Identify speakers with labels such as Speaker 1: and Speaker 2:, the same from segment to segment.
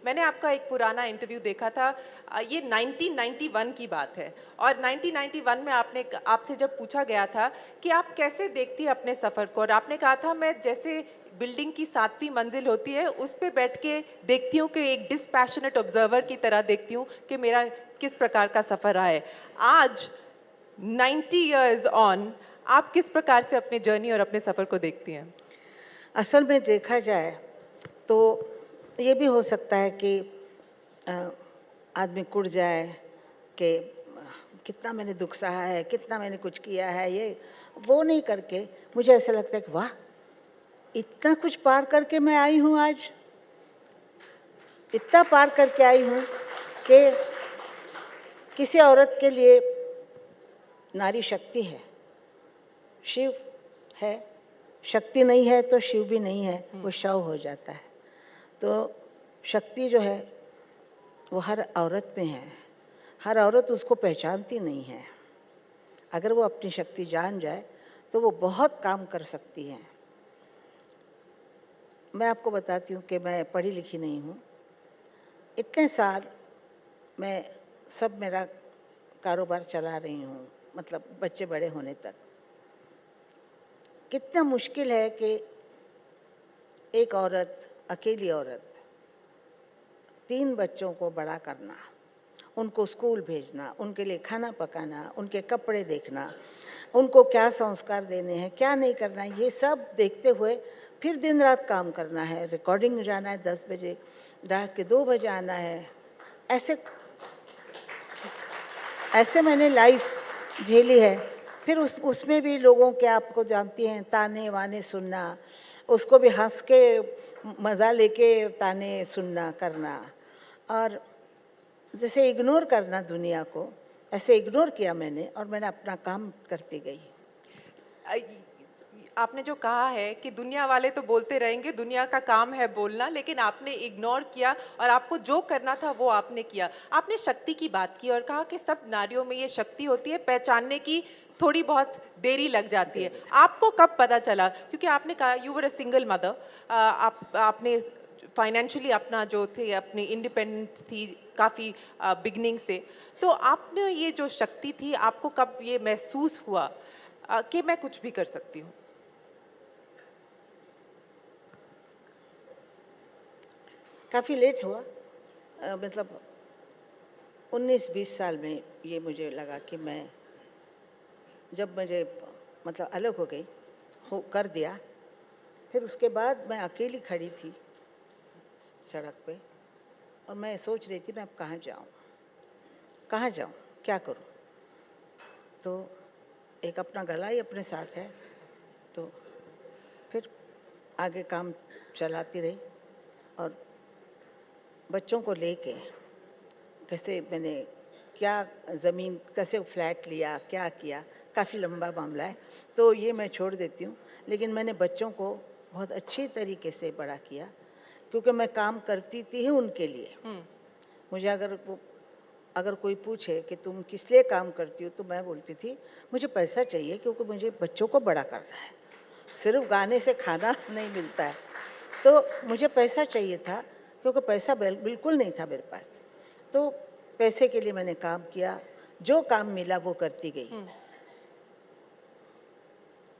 Speaker 1: मैंने आपका एक पुराना इंटरव्यू देखा था। ये 1991 की बात है और 1991 में आपने आपसे जब पूछा गया था कि आप कैसे देखती हैं अपने सफ़र को, और आपने कहा था मैं जैसे बिल्डिंग की 7वीं मंजिल होती है उस पे बैठ के देखती हूँ कि एक डिस्पैशनेट ऑब्जर्वर की तरह देखती हूँ कि मेरा किस प्रकार का सफ़र रहा है। आज 90 इयर्स ऑन आप किस प्रकार से अपने जर्नी और अपने सफ़र को देखती हैं?
Speaker 2: असल में देखा जाए तो ये भी हो सकता है कि अ, आदमी कुढ़ जाए कि कितना मैंने दुख सहा है, कितना मैंने कुछ किया है, ये वो नहीं करके मुझे ऐसा लगता है कि वाह, इतना कुछ पार करके मैं आई हूँ आज, इतना पार करके आई हूँ कि किसी औरत के लिए नारी शक्ति है, शिव है, शक्ति नहीं है तो शिव भी नहीं है, वो शव हो जाता है। तो शक्ति जो है वो हर औरत में है, हर औरत उसको पहचानती नहीं है। अगर वो अपनी शक्ति जान जाए तो वो बहुत काम कर सकती है। मैं आपको बताती हूँ कि मैं पढ़ी लिखी नहीं हूँ। इतने साल मैं सब मेरा कारोबार चला रही हूँ, मतलब बच्चे बड़े होने तक। कितना मुश्किल है कि एक औरत, अकेली औरत 3 बच्चों को बड़ा करना, उनको स्कूल भेजना, उनके लिए खाना पकाना, उनके कपड़े देखना, उनको क्या संस्कार देने हैं, क्या नहीं करना है, ये सब देखते हुए फिर दिन रात काम करना है। रिकॉर्डिंग जाना है 10 बजे, रात के 2 बजे आना है। ऐसे ऐसे मैंने लाइफ झेली है। फिर उसमें भी लोगों के, आपको जानती हैं, ताने वाने सुनना, उसको भी हंस के मज़ा लेके ताने सुनना करना, और जैसे इग्नोर करना दुनिया को, ऐसे इग्नोर किया मैंने और मैंने अपना काम करती गई।
Speaker 1: अ, आपने जो कहा है कि दुनिया वाले तो बोलते रहेंगे, दुनिया का काम है बोलना, लेकिन आपने इग्नोर किया और आपको जो करना था वो आपने किया। आपने शक्ति की बात की और कहा कि सब नारियों में ये शक्ति होती है, पहचानने की थोड़ी बहुत देरी लग जाती है। आपको कब पता चला? क्योंकि आपने कहा you were a single mother, आपने फाइनेंशियली अपना जो थे अपनी इंडिपेंडेंट थी काफ़ी बिगनिंग से। तो आपने ये जो शक्ति थी आपको कब ये महसूस हुआ कि मैं कुछ भी कर सकती हूँ?
Speaker 2: काफ़ी लेट हुआ, मतलब 19-20 साल में ये मुझे लगा कि मैं, जब मुझे मतलब अलग हो गई, हो कर दिया, फिर उसके बाद मैं अकेली खड़ी थी सड़क पे और मैं सोच रही थी मैं अब कहाँ जाऊँ, कहाँ जाऊँ, क्या करूँ। तो एक अपना गला ही अपने साथ है, तो फिर आगे काम चलाती रही और बच्चों को लेके कैसे मैंने, क्या ज़मीन, कैसे फ्लैट लिया, क्या किया, काफ़ी लंबा मामला है, तो ये मैं छोड़ देती हूँ। लेकिन मैंने बच्चों को बहुत अच्छी तरीके से बड़ा किया, क्योंकि मैं काम करती थी उनके लिए। मुझे अगर कोई पूछे कि तुम किस लिए काम करती हो, तो मैं बोलती थी मुझे पैसा चाहिए, क्योंकि मुझे बच्चों को बड़ा करना है, सिर्फ गाने से खाना नहीं मिलता है। तो मुझे पैसा चाहिए था, क्योंकि पैसा बिल्कुल नहीं था मेरे पास। तो पैसे के लिए मैंने काम किया, जो काम मिला वो करती गई।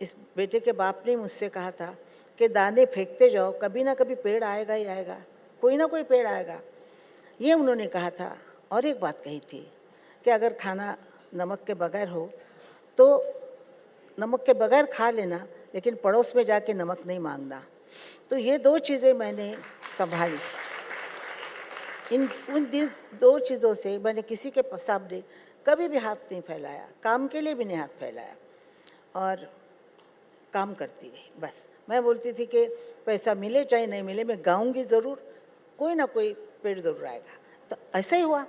Speaker 2: इस बेटे के बाप ने मुझसे कहा था कि दाने फेंकते जाओ, कभी ना कभी पेड़ आएगा ही आएगा, कोई ना कोई पेड़ आएगा, ये उन्होंने कहा था। और एक बात कही थी कि अगर खाना नमक के बगैर हो तो नमक के बगैर खा लेना, लेकिन पड़ोस में जाके नमक नहीं मांगना। तो ये 2 चीज़ें मैंने संभाली। इन उन 2 चीज़ों से मैंने किसी के सामने कभी भी हाथ नहीं फैलाया, काम के लिए भी नहीं हाथ फैलाया और काम करती गई। बस मैं बोलती थी कि पैसा मिले चाहे नहीं मिले, मैं गाऊंगी ज़रूर, कोई ना कोई पेड़ ज़रूर आएगा। तो ऐसा ही हुआ,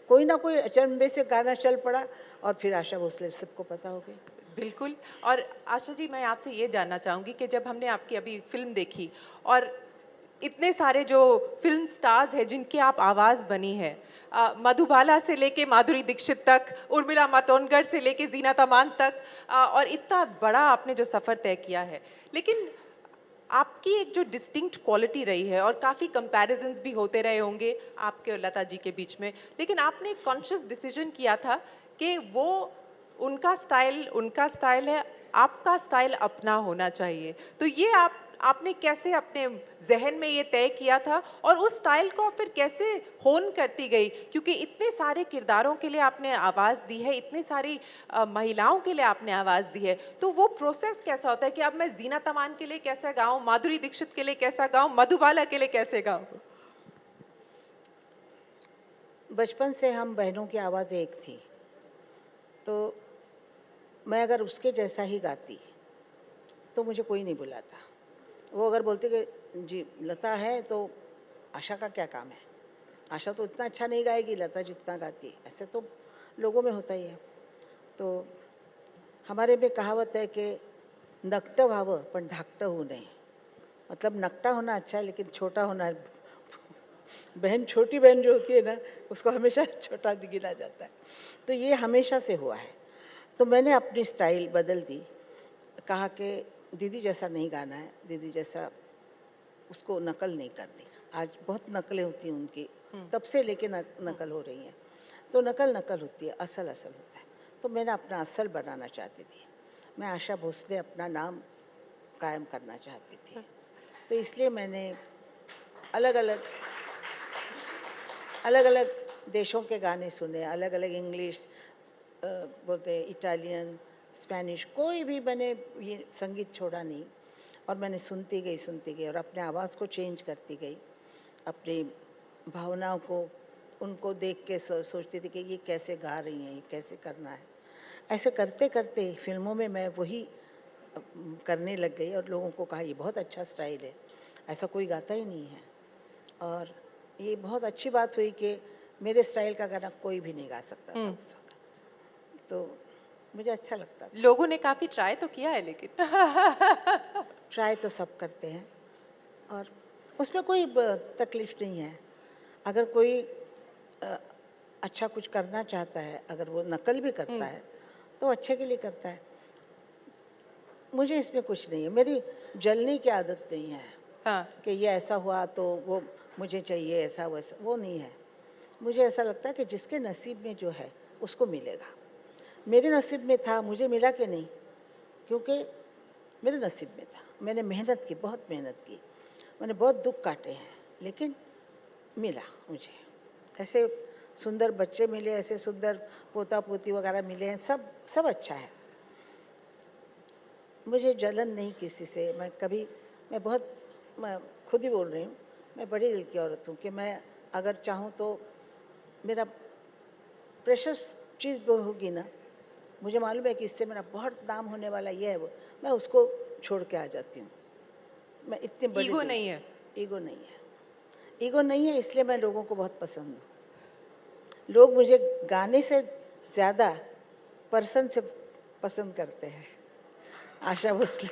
Speaker 2: कोई ना कोई अचंभे से गाना चल पड़ा और फिर आशा भोसले सबको पता हो गई।
Speaker 1: बिल्कुल। और आशा जी, मैं आपसे ये जानना चाहूँगी कि जब हमने आपकी अभी फ़िल्म देखी और इतने सारे जो फ़िल्म स्टार्स हैं जिनकी आप आवाज़ बनी है, मधुबाला से लेके माधुरी दीक्षित तक, उर्मिला मातोंडकर से लेके ज़ीनत अमान तक, और इतना बड़ा आपने जो सफ़र तय किया है। लेकिन आपकी एक जो डिस्टिंक्ट क्वालिटी रही है और काफ़ी कंपैरिजंस भी होते रहे होंगे आपके और लता जी के बीच में, लेकिन आपने एक कॉन्शियस डिसीजन किया था कि वो उनका स्टाइल है, आपका स्टाइल अपना होना चाहिए। तो ये आपने कैसे अपने ज़हन में ये तय किया था और उस स्टाइल को आप फिर कैसे होन करती गई? क्योंकि इतने सारे किरदारों के लिए आपने आवाज़ दी है, इतनी सारी महिलाओं के लिए आपने आवाज़ दी है, तो वो प्रोसेस कैसा होता है कि अब मैं ज़ीनत अमान के लिए कैसे गाऊँ, माधुरी दीक्षित के लिए कैसा गाऊँ, मधुबाला के लिए कैसे गाऊँ?
Speaker 2: बचपन से हम बहनों की आवाज़ एक थी, तो मैं अगर उसके जैसा ही गाती तो मुझे कोई नहीं बुलाता। वो अगर बोलते कि जी लता है तो आशा का क्या काम है, आशा तो इतना अच्छा नहीं गाएगी लता जितना गाती है, ऐसे तो लोगों में होता ही है। तो हमारे में कहावत है कि नकटं व्हावं पण धाकटं होऊ नये। मतलब नकटा होना अच्छा है लेकिन छोटा होना, बहन छोटी बहन जो होती है ना उसको हमेशा छोटा गिना जाता है। तो ये हमेशा से हुआ है। तो मैंने अपनी स्टाइल बदल दी, कहा कि दीदी जैसा नहीं गाना है, दीदी जैसा उसको नकल नहीं करनी। आज बहुत नकलें होती हैं उनकी, तब से लेके नकल हो रही हैं। तो नकल नकल होती है, असल असल होता है। तो मैंने अपना असल बनाना चाहती थी। मैं आशा भोसले अपना नाम कायम करना चाहती थी। तो इसलिए मैंने अलग अलग अलग अलग देशों के गाने सुने, अलग अलग इंग्लिश बोलते हैं, इटालियन, स्पेनिश, कोई भी मैंने ये संगीत छोड़ा नहीं। और मैंने सुनती गई और अपने आवाज़ को चेंज करती गई, अपनी भावनाओं को उनको देख के सोचती थी कि ये कैसे गा रही हैं, ये कैसे करना है। ऐसे करते करते फिल्मों में मैं वही करने लग गई और लोगों को कहा ये बहुत अच्छा स्टाइल है, ऐसा कोई गाता ही नहीं है। और ये बहुत अच्छी बात हुई कि मेरे स्टाइल का गाना कोई भी नहीं गा सकता था उस वक्त। तो मुझे अच्छा लगता था।
Speaker 1: लोगों ने काफ़ी ट्राई तो किया है लेकिन।
Speaker 2: ट्राई तो सब करते हैं और उसमें कोई तकलीफ नहीं है। अगर कोई अ, अच्छा कुछ करना चाहता है, अगर वो नकल भी करता है तो अच्छे के लिए करता है। मुझे इसमें कुछ नहीं है, मेरी जलने की आदत नहीं है
Speaker 1: हाँ।
Speaker 2: कि ये ऐसा हुआ तो वो मुझे चाहिए, ऐसा वैसा, वो नहीं है। मुझे ऐसा लगता है कि जिसके नसीब में जो है उसको मिलेगा। मेरे नसीब में था, मुझे मिला कि नहीं, क्योंकि मेरे नसीब में था। मैंने मेहनत की, बहुत मेहनत की, मैंने बहुत दुख काटे हैं, लेकिन मिला मुझे। ऐसे सुंदर बच्चे मिले, ऐसे सुंदर पोता पोती वगैरह मिले हैं, सब अच्छा है। मुझे जलन नहीं किसी से। मैं खुद ही बोल रही हूँ, मैं बड़ी दिल की औरत हूँ कि मैं अगर चाहूँ तो मेरा प्रेशस चीज़ वो होगी ना, मुझे मालूम है कि इससे मेरा बहुत नाम होने वाला ये है वो, मैं उसको छोड़ के आ जाती हूँ। मैं इतनी बड़ी
Speaker 1: ईगो
Speaker 2: दिल
Speaker 1: नहीं है।
Speaker 2: ईगो नहीं है। ईगो नहीं है, इसलिए मैं लोगों को बहुत पसंद हूँ। लोग मुझे गाने से ज़्यादा पर्सन से पसंद करते हैं। आशा भोसले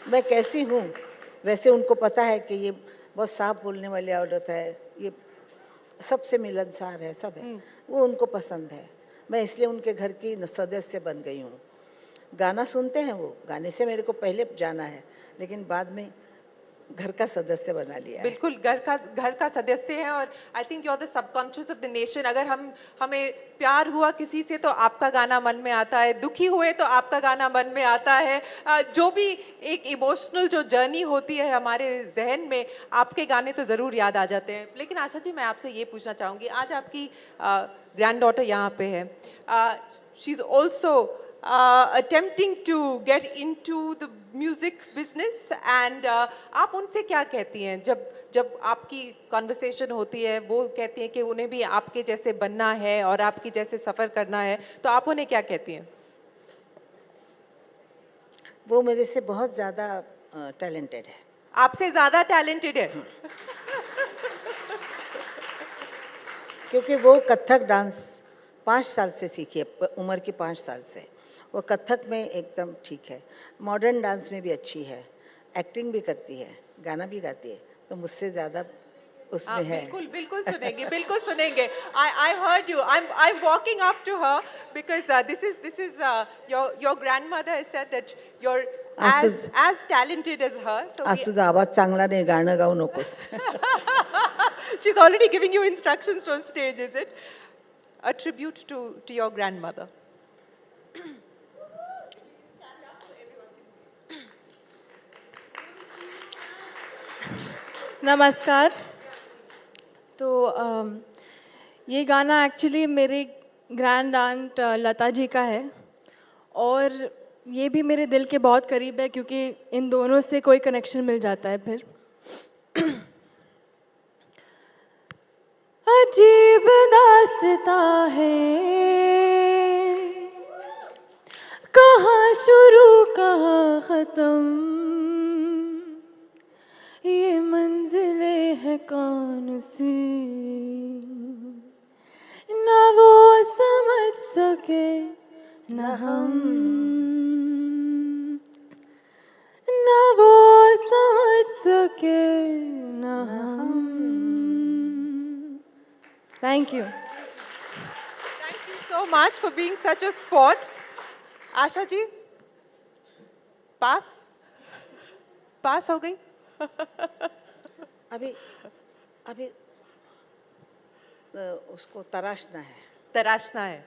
Speaker 2: मैं कैसी हूँ वैसे उनको पता है कि ये बहुत साफ बोलने वाली औरत है, ये सबसे मिलनसार है, सब है। वो उनको पसंद है। मैं इसलिए उनके घर की सदस्य बन गई हूँ। गाना सुनते हैं वो, गाने से मेरे को पहले जाना है, लेकिन बाद में घर का सदस्य बना लिया है।
Speaker 1: बिल्कुल घर का सदस्य है और I think you are the subconscious of the nation. अगर हमें प्यार हुआ किसी से तो आपका गाना मन में आता है, दुखी हुए तो आपका गाना मन में आता है। जो भी एक इमोशनल जो जर्नी होती है हमारे जहन में, आपके गाने तो ज़रूर याद आ जाते हैं। लेकिन आशा जी, मैं आपसे ये पूछना चाहूँगी, आज आपकी ग्रैंड डॉटर यहाँ पे है, she is also attempting to get into the music business and आप उनसे क्या कहती हैं जब जब आपकी कॉन्वर्सेशन होती है, वो कहती हैं कि उन्हें भी आपके जैसे बनना है और आपकी जैसे सफ़र करना है, तो आप उन्हें क्या कहती हैं?
Speaker 2: वो मेरे से बहुत ज़्यादा टैलेंटेड है।
Speaker 1: आपसे ज़्यादा टैलेंटेड है?
Speaker 2: क्योंकि वो कथक डांस 5 साल से सीखी है, उम्र की 5 साल से। वो कथक में एकदम ठीक है, मॉडर्न डांस में भी अच्छी है, एक्टिंग भी करती है, गाना भी गाती है, तो मुझसे ज़्यादा उसमें है।
Speaker 1: बिल्कुल सुनेंगे। I heard you. I'm walking up to her because this is your grandmother has said that your
Speaker 2: आज
Speaker 1: as talented as her. So
Speaker 2: आज तुझा आवाज चांगला नाही, गाणं गाऊ नकोस.
Speaker 1: she's already giving you instructions on stage, is it? A tribute to your grandmother.
Speaker 3: नमस्कार। तो ये गाना एक्चुअली मेरे ग्रैंड आंट लता जी का है और ये भी मेरे दिल के बहुत करीब है क्योंकि इन दोनों से कोई कनेक्शन मिल जाता है फिर। अजीब दास्तां है, कहाँ शुरू कहाँ ख़त्म, ये मंजिलें हैं कौन सी, ना वो समझ सके ना हम, ना वो समझ सके ना हम। Thank you.
Speaker 1: Thank you so much for being such a sport. Asha ji, पास हो गई?
Speaker 2: अभी अभी उसको तराशना है।
Speaker 1: तराशना है।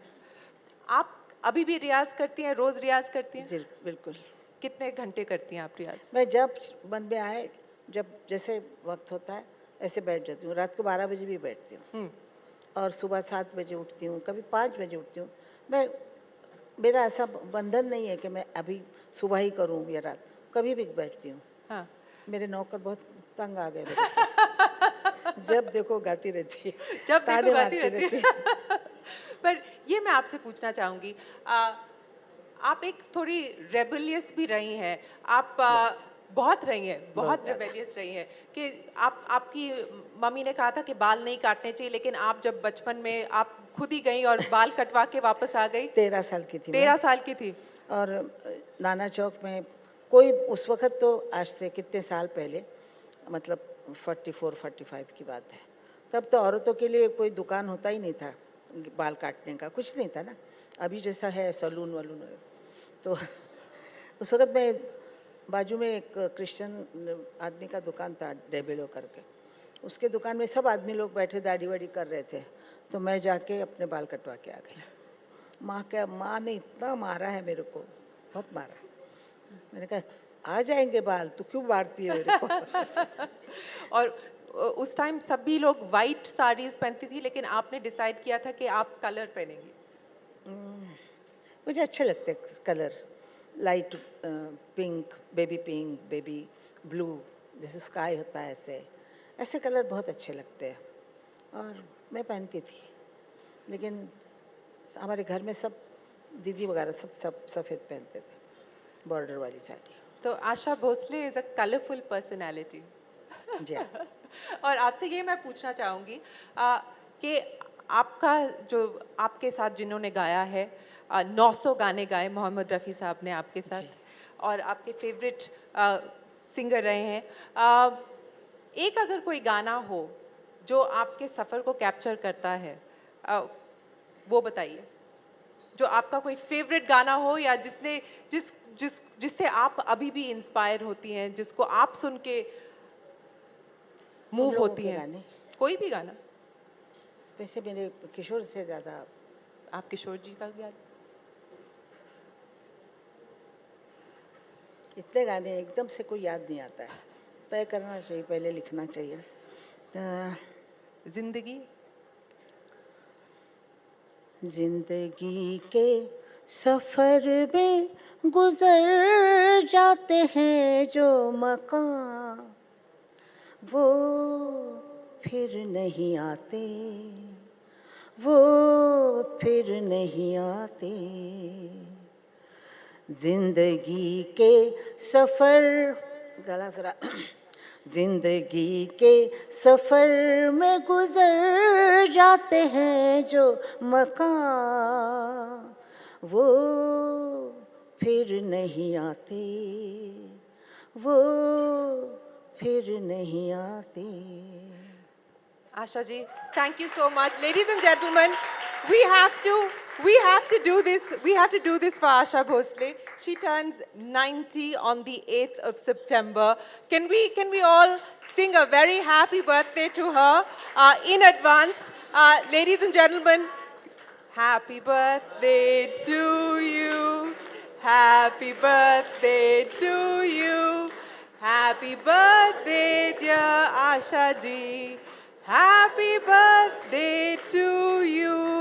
Speaker 1: आप अभी भी रियाज करती हैं, रोज रियाज करती हैं?
Speaker 2: जी बिल्कुल।
Speaker 1: कितने घंटे करती हैं आप रियाज?
Speaker 2: मैं जब मन में आए, जब जैसे वक्त होता है ऐसे बैठ जाती हूँ। रात को 12 बजे भी बैठती हूँ और सुबह 7 बजे उठती हूँ, कभी 5 बजे उठती हूँ। मेरा ऐसा बंधन नहीं है कि मैं अभी सुबह ही करूँ या रात, कभी भी बैठती हूँ।
Speaker 1: हाँ।
Speaker 2: मेरे नौकर बहुत तंग आ गए मेरे से। जब देखो गाती रहती है,
Speaker 1: जब
Speaker 2: ताने
Speaker 1: देखो गाती
Speaker 2: मारती
Speaker 1: रहती है। पर ये मैं आपसे पूछना चाहूंगी, आप एक थोड़ी रेबेलियस भी रही हैं। आप बहुत रही हैं, बहुत रेबेलियस रही हैं कि आपकी मम्मी ने कहा था कि बाल नहीं काटने चाहिए, लेकिन आप जब बचपन में आप खुद ही गई और बाल कटवा के वापस आ गई।
Speaker 2: 13 साल की थी
Speaker 1: 13 साल की थी।
Speaker 2: और नाना चौक में कोई उस वक्त, तो आज से कितने साल पहले, मतलब 44-45 की बात है, तब तो औरतों के लिए कोई दुकान होता ही नहीं था बाल काटने का, कुछ नहीं था ना। अभी जैसा है सैलून वालून। तो उस वक्त मैं बाजू में एक क्रिश्चियन आदमी का दुकान था, डेबेलो करके, उसके दुकान में सब आदमी लोग बैठे दाढ़ी वाड़ी कर रहे थे, तो मैं जाके अपने बाल कटवा के आ गई। माँ ने इतना मारा है मेरे को, बहुत मारा। मैंने कहा आ जाएंगे बाल, तो क्यों मारती है मेरे को।
Speaker 1: और उस टाइम सभी लोग वाइट साड़ीज पहनती थी, लेकिन आपने डिसाइड किया था कि आप कलर पहनेंगी।
Speaker 2: मुझे अच्छे लगते colour, light pink, baby blue, जैसे स्काई होता है, ऐसे कलर बहुत अच्छे लगते हैं और मैं पहनती थी। लेकिन हमारे घर में सब दीदी वगैरह सब सफ़ेद पहनते थे, बॉर्डर वाली साड़ी।
Speaker 1: तो Asha Bhosle is a colourful personality.
Speaker 2: जी हाँ।
Speaker 1: और आपसे ये मैं पूछना चाहूँगी कि आपका जो आपके साथ जिन्होंने गाया है, 900 गाने गाए मोहम्मद रफ़ी साहब ने आपके साथ, और आपके फेवरेट सिंगर रहे हैं। एक अगर कोई गाना हो जो आपके सफ़र को कैप्चर करता है, वो बताइए। जो आपका कोई फेवरेट गाना हो, या जिससे आप अभी भी इंस्पायर होती हैं, जिसको आप सुन के मूव होती हैं। कोई भी गाना।
Speaker 2: वैसे मेरे किशोर से ज़्यादा
Speaker 1: आप किशोर जी का याद?
Speaker 2: इतने गाने एकदम से कोई याद नहीं आता है, तय करना चाहिए, पहले लिखना चाहिए। जिंदगी के सफ़र में गुजर जाते हैं जो मकाम, वो फिर नहीं आते, वो फिर नहीं आते। जिंदगी के सफ़र, गला जरा, जिंदगी के सफ़र में गुजर जाते हैं जो मकाम, वो फिर नहीं आते, वो फिर नहीं आते।
Speaker 1: Asha ji, thank you so much. Ladies and gentlemen, we have to do this for Asha Bhosle. She turns 90 on the 8th of September. Can we all sing a very happy birthday to her in advance? Ladies and gentlemen, happy birthday to you. Happy birthday to you. Happy birthday, dear Asha ji. Happy birthday to you.